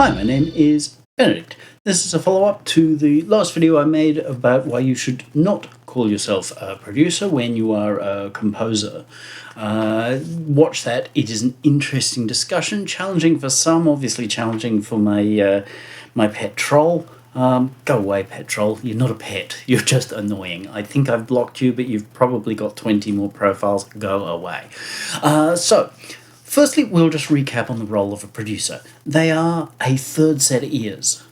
Hi, my name is Benedict. This is a follow-up to the last video I made about why you should not call yourself a producer when you are a composer. Watch that. It is an interesting discussion, challenging for some, obviously challenging for my pet troll. Go away, pet troll. You're not a pet. You're just annoying. I think I've blocked you, but you've probably got 20 more profiles. Go away. Firstly, we'll just recap on the role of a producer. They are a third set of ears.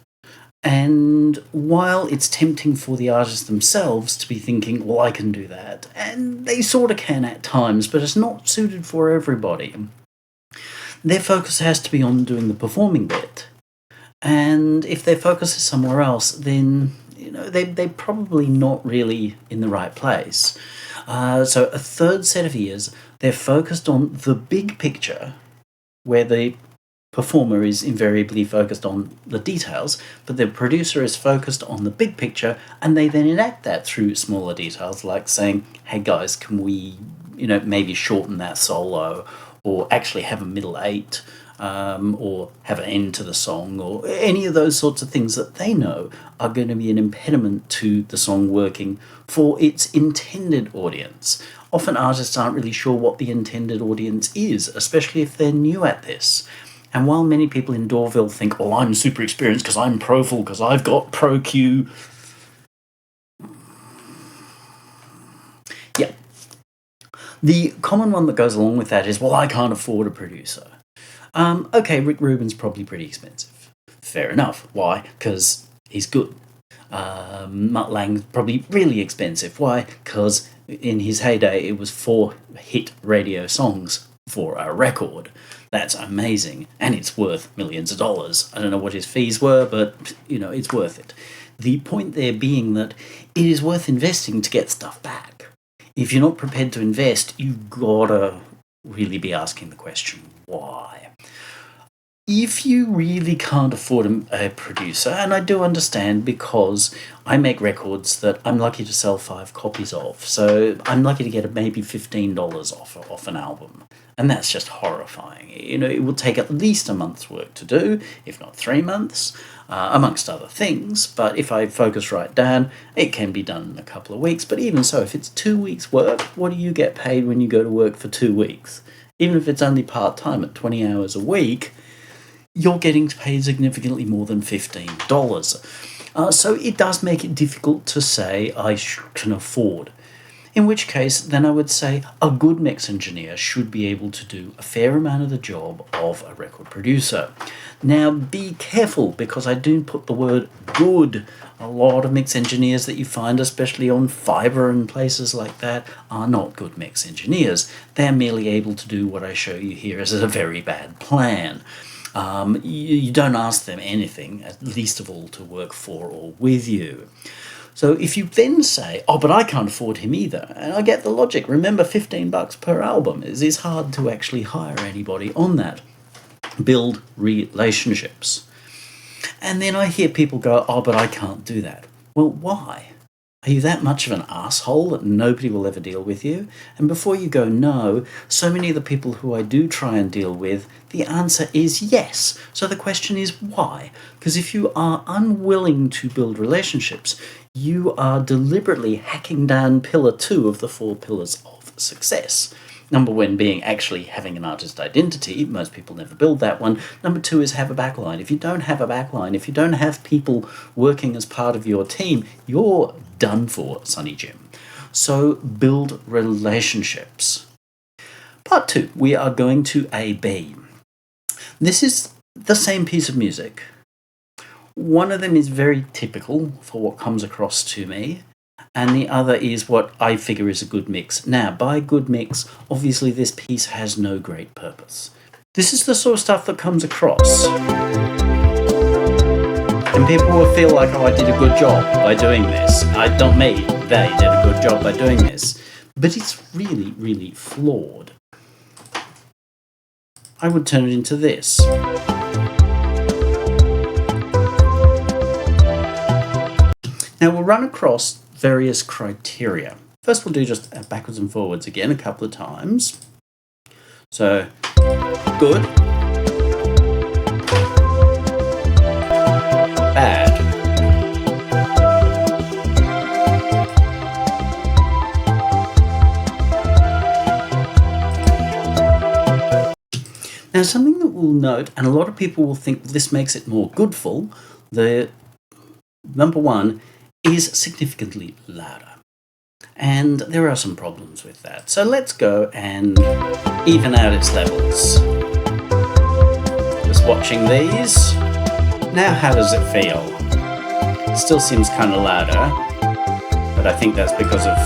And while it's tempting for the artists themselves to be thinking, well, I can do that, and they sort of can at times, but it's not suited for everybody. Their focus has to be on doing the performing bit. And if their focus is somewhere else, then they're probably not really in the right place. So a third set of ears, they're focused on the big picture, where the performer is invariably focused on the details, but the producer is focused on the big picture, and they then enact that through smaller details, like saying, hey guys, can we, maybe shorten that solo, or actually have a middle eight, or have an end to the song, or any of those sorts of things that they know are going to be an impediment to the song working for its intended audience. Often artists aren't really sure what the intended audience is, especially if they're new at this. And while many people in Dorville think, oh, I'm super experienced because I'm Pro-Full, because I've got Pro-Q. Yeah. The common one that goes along with that is, well, I can't afford a producer. Okay, Rick Rubin's probably pretty expensive. Fair enough. Why? Because he's good. Mutt Lange's probably really expensive. Why? Because in his heyday, it was 4 hit radio songs for a record. That's amazing, and it's worth millions of dollars. I don't know what his fees were, but, it's worth it. The point there being that it is worth investing to get stuff back. If you're not prepared to invest, you've got to really be asking the question, why? If you really can't afford a producer, and I do understand because I make records that I'm lucky to sell 5 copies of, so I'm lucky to get maybe $15 off an album, and that's just horrifying. It will take at least a month's work to do, if not 3 months, amongst other things, but if I focus right down, it can be done in a couple of weeks. But even so, if it's 2 weeks' work, what do you get paid when you go to work for 2 weeks? Even if it's only part-time at 20 hours a week, you're getting paid significantly more than $15. So it does make it difficult to say I can afford. In which case, then I would say a good mix engineer should be able to do a fair amount of the job of a record producer. Now, be careful, because I do put the word good. A lot of mix engineers that you find, especially on Fiverr and places like that, are not good mix engineers. They're merely able to do what I show you here as a very bad plan. You don't ask them anything, at least of all to work for or with you. So if you then say, oh, but I can't afford him either, and I get the logic. Remember, $15 per album is hard to actually hire anybody on that. Build relationships. And then I hear people go, oh, but I can't do that. Well, why? Are you that much of an asshole that nobody will ever deal with you? And before you go, no, so many of the people who I do try and deal with, the answer is yes. So the question is why? Because if you are unwilling to build relationships, you are deliberately hacking down pillar 2 of the 4 pillars of success. Number 1 being actually having an artist identity. Most people never build that one. Number 2 is have a backline. If you don't have a backline, if you don't have people working as part of your team, you're done for, Sonny Jim. So build relationships. Part 2, we are going to A-B. This is the same piece of music. One of them is very typical for what comes across to me, and the other is what I figure is a good mix. Now, by good mix, obviously this piece has no great purpose. This is the sort of stuff that comes across. And people will feel like, oh, I did a good job by doing this. Not me, they did a good job by doing this. But it's really, really flawed. I would turn it into this. Now we'll run across various criteria. First we'll do just backwards and forwards again a couple of times. So, good. Now, something that we'll note, and a lot of people will think this makes it more goodful, the number one is significantly louder. And there are some problems with that. So let's go and even out its levels. Just watching these. Now, how does it feel? It still seems kind of louder, but I think that's because of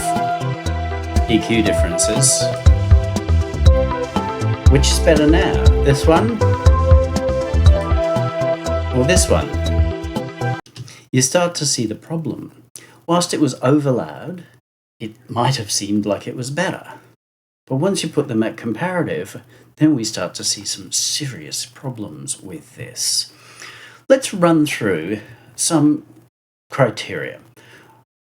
EQ differences. Which is better now? This one? Or this one? You start to see the problem. Whilst it was over loud, it might have seemed like it was better. But once you put them at comparative, then we start to see some serious problems with this. Let's run through some criteria.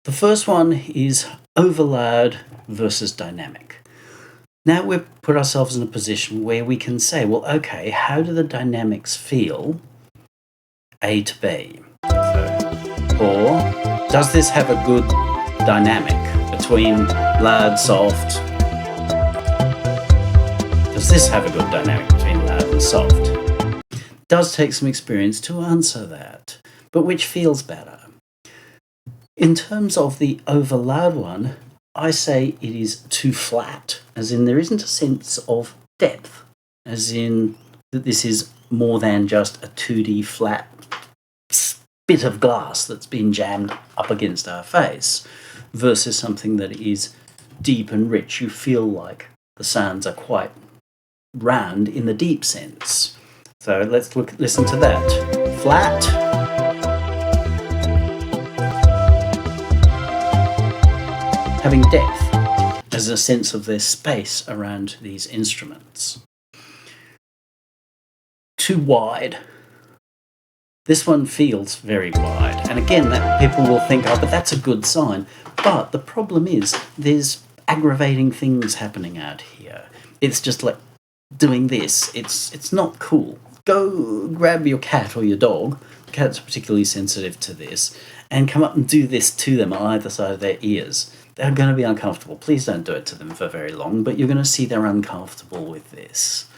The first one is over loud versus dynamic. Now we've put ourselves in a position where we can say, well, okay, how do the dynamics feel A to B? Or does this have a good dynamic between loud, soft? Does this have a good dynamic between loud and soft? It does take some experience to answer that, but which feels better? In terms of the over loud one, I say it is too flat, as in there isn't a sense of depth, as in that this is more than just a 2D flat bit of glass that's been jammed up against our face, versus something that is deep and rich. You feel like the sounds are quite round in the deep sense. So let's listen to that. Flat. Having depth as a sense of their space around these instruments. Too wide. This one feels very wide. And again, that people will think, oh, but that's a good sign. But the problem is there's aggravating things happening out here. It's just like doing this. It's not cool. Go grab your cat or your dog. Cats are particularly sensitive to this. And come up and do this to them on either side of their ears. They're going to be uncomfortable. Please don't do it to them for very long, but you're going to see they're uncomfortable with this.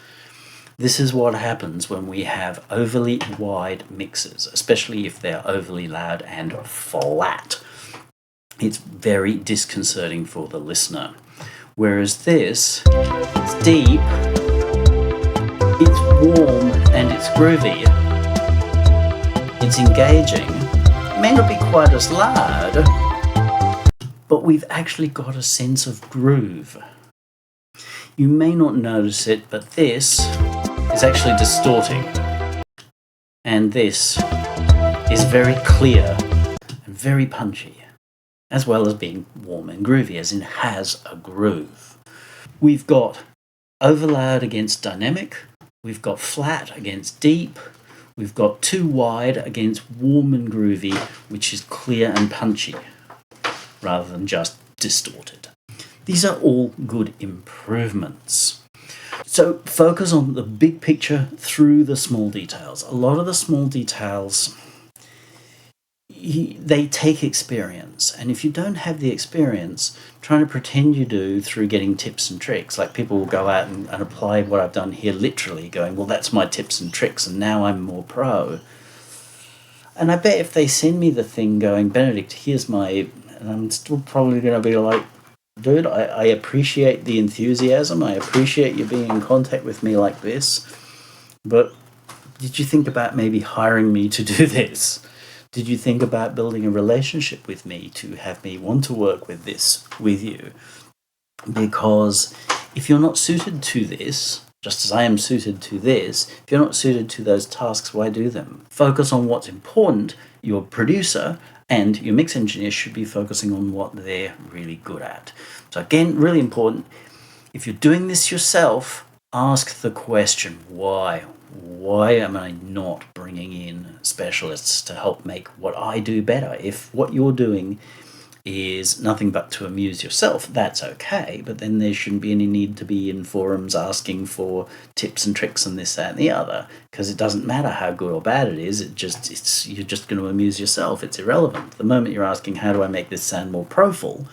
This is what happens when we have overly wide mixes, especially if they're overly loud and flat. It's very disconcerting for the listener. Whereas this, it's deep, it's warm, and it's groovy. It's engaging. It may not be quite as loud, but we've actually got a sense of groove. You may not notice it, but this is actually distorting. And this is very clear and very punchy, as well as being warm and groovy, as in has a groove. We've got over loud against dynamic, we've got flat against deep, we've got too wide against warm and groovy, which is clear and punchy, rather than just distorted. These are all good improvements. So focus on the big picture through the small details. A lot of the small details, they take experience. And if you don't have the experience, trying to pretend you do through getting tips and tricks, like people will go out and apply what I've done here literally, going, well, that's my tips and tricks, and now I'm more pro. And I bet if they send me the thing going, Benedict, here's my... And I'm still probably going to be like, dude, I appreciate the enthusiasm. I appreciate you being in contact with me like this. But did you think about maybe hiring me to do this? Did you think about building a relationship with me to have me want to work with this with you? Because if you're not suited to this, just as I am suited to this, if you're not suited to those tasks, why do them? Focus on what's important. Your producer and your mix engineer should be focusing on what they're really good at. So again, really important, if you're doing this yourself, ask the question, why? Why am I not bringing in specialists to help make what I do better? If what you're doing is nothing but to amuse yourself, that's okay, but then there shouldn't be any need to be in forums asking for tips and tricks and this, that, and the other, because it doesn't matter how good or bad it is, you're just going to amuse yourself. It's irrelevant. The moment you're asking, how do I make this sound more proful,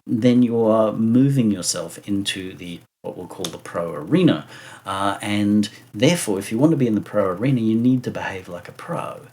then you are moving yourself into the what we'll call the pro arena. And therefore, if you want to be in the pro arena, you need to behave like a pro.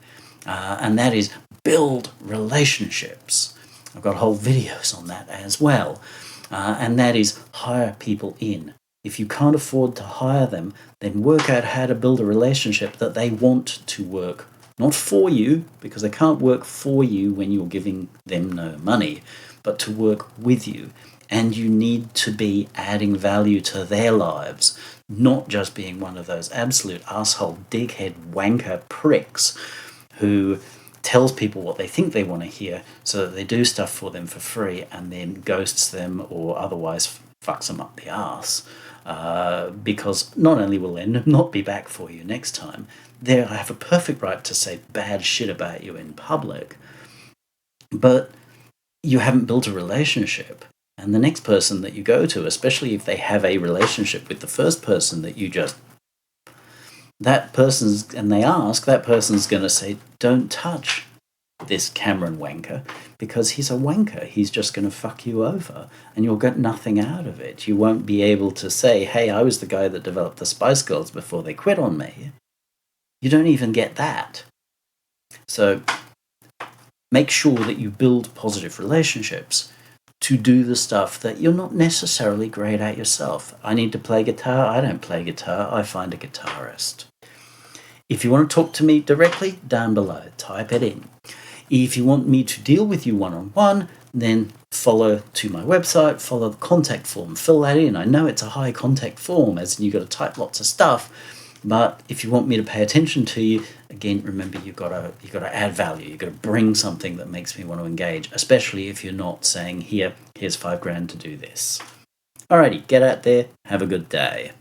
And that is build relationships. I've got whole videos on that as well. And that is hire people in. If you can't afford to hire them, then work out how to build a relationship that they want to work. Not for you, because they can't work for you when you're giving them no money, but to work with you. And you need to be adding value to their lives, not just being one of those absolute asshole, dickhead, wanker pricks who tells people what they think they want to hear so that they do stuff for them for free and then ghosts them or otherwise fucks them up the arse. Because not only will they not be back for you next time, they have a perfect right to say bad shit about you in public, but you haven't built a relationship. And the next person that you go to, especially if they have a relationship with the first person that you just... that person's going to say, don't touch this Cameron wanker, because he's a wanker. He's just going to fuck you over and you'll get nothing out of it. You won't be able to say, hey, I was the guy that developed the Spice Girls before they quit on me. You don't even get that. So make sure that you build positive relationships to do the stuff that you're not necessarily great at yourself. I need to play guitar. I don't play guitar. I find a guitarist. If you want to talk to me directly, down below, type it in. If you want me to deal with you one-on-one, then follow to my website, follow the contact form, fill that in. I know it's a high contact form, as in you've got to type lots of stuff, but if you want me to pay attention to you, again, remember you've got to add value. You've got to bring something that makes me want to engage, especially if you're not saying, here's $5,000 to do this. Alrighty, get out there, have a good day.